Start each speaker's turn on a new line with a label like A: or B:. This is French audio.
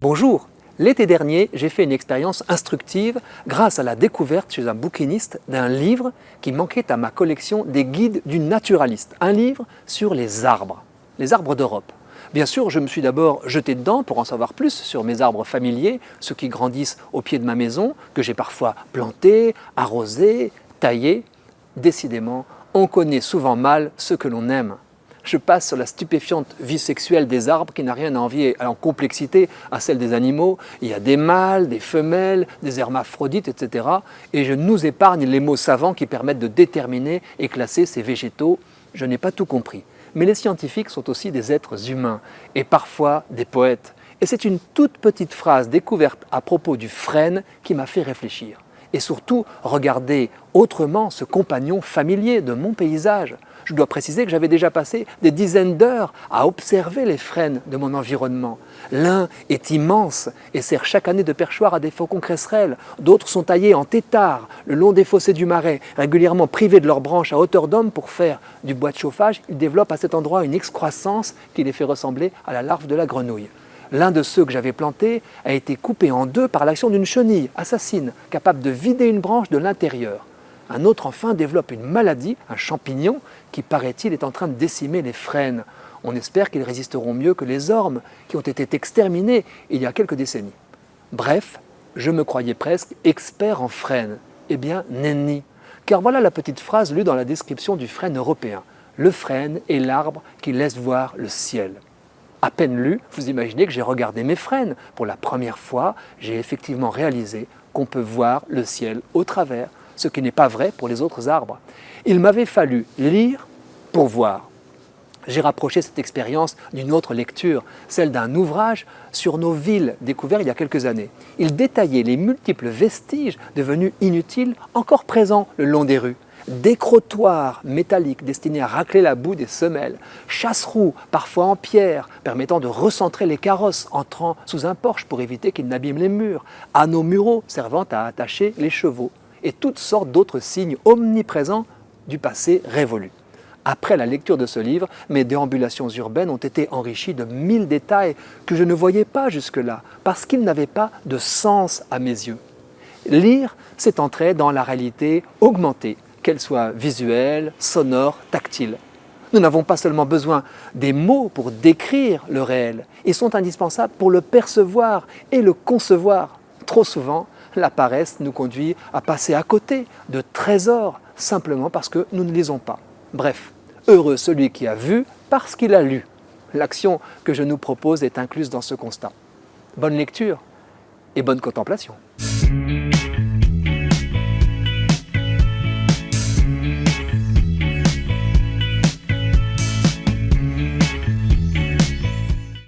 A: Bonjour! L'été dernier, j'ai fait une expérience instructive grâce à la découverte chez un bouquiniste d'un livre qui manquait à ma collection des guides du naturaliste, un livre sur les arbres d'Europe. Bien sûr, je me suis d'abord jeté dedans pour en savoir plus sur mes arbres familiers, ceux qui grandissent au pied de ma maison, que j'ai parfois plantés, arrosés, taillés. Décidément, on connaît souvent mal ceux que l'on aime. Je passe sur la stupéfiante vie sexuelle des arbres qui n'a rien à envier en complexité à celle des animaux. Il y a des mâles, des femelles, des hermaphrodites, etc. Et je nous épargne les mots savants qui permettent de déterminer et classer ces végétaux. Je n'ai pas tout compris. Mais les scientifiques sont aussi des êtres humains et parfois des poètes. Et c'est une toute petite phrase découverte à propos du frêne qui m'a fait réfléchir. Et surtout, regarder autrement ce compagnon familier de mon paysage. Je dois préciser que j'avais déjà passé des dizaines d'heures à observer les frênes de mon environnement. L'un est immense et sert chaque année de perchoir à des faucons cresserelles. D'autres sont taillés en tétard le long des fossés du Marais, régulièrement privés de leurs branches à hauteur d'homme pour faire du bois de chauffage. Ils développent à cet endroit une excroissance qui les fait ressembler à la larve de la grenouille. L'un de ceux que j'avais plantés a été coupé en deux par l'action d'une chenille assassine, capable de vider une branche de l'intérieur. Un autre enfin développe une maladie, un champignon, qui paraît-il est en train de décimer les frênes. On espère qu'ils résisteront mieux que les ormes, qui ont été exterminés il y a quelques décennies. Bref, je me croyais presque expert en frênes. Eh bien, nenni. Car voilà la petite phrase lue dans la description du frêne européen. Le frêne est l'arbre qui laisse voir le ciel. À peine lu, vous imaginez que j'ai regardé mes frênes. Pour la première fois, j'ai effectivement réalisé qu'on peut voir le ciel au travers, ce qui n'est pas vrai pour les autres arbres. Il m'avait fallu lire pour voir. J'ai rapproché cette expérience d'une autre lecture, celle d'un ouvrage sur nos villes découvert il y a quelques années. Il détaillait les multiples vestiges devenus inutiles, encore présents le long des rues. Décrotoirs métalliques destinés à racler la boue des semelles, chasse-roues, parfois en pierre, permettant de recentrer les carrosses entrant sous un porche pour éviter qu'ils n'abîment les murs, anneaux muraux servant à attacher les chevaux, et toutes sortes d'autres signes omniprésents du passé révolu. Après la lecture de ce livre, mes déambulations urbaines ont été enrichies de 1000 détails que je ne voyais pas jusque-là, parce qu'ils n'avaient pas de sens à mes yeux. Lire, c'est entrer dans la réalité augmentée, qu'elle soit visuelle, sonore, tactile. Nous n'avons pas seulement besoin des mots pour décrire le réel, ils sont indispensables pour le percevoir et le concevoir. Trop souvent, la paresse nous conduit à passer à côté de trésors simplement parce que nous ne lisons pas. Bref, heureux celui qui a vu parce qu'il a lu. L'action que je nous propose est incluse dans ce constat. Bonne lecture et bonne contemplation.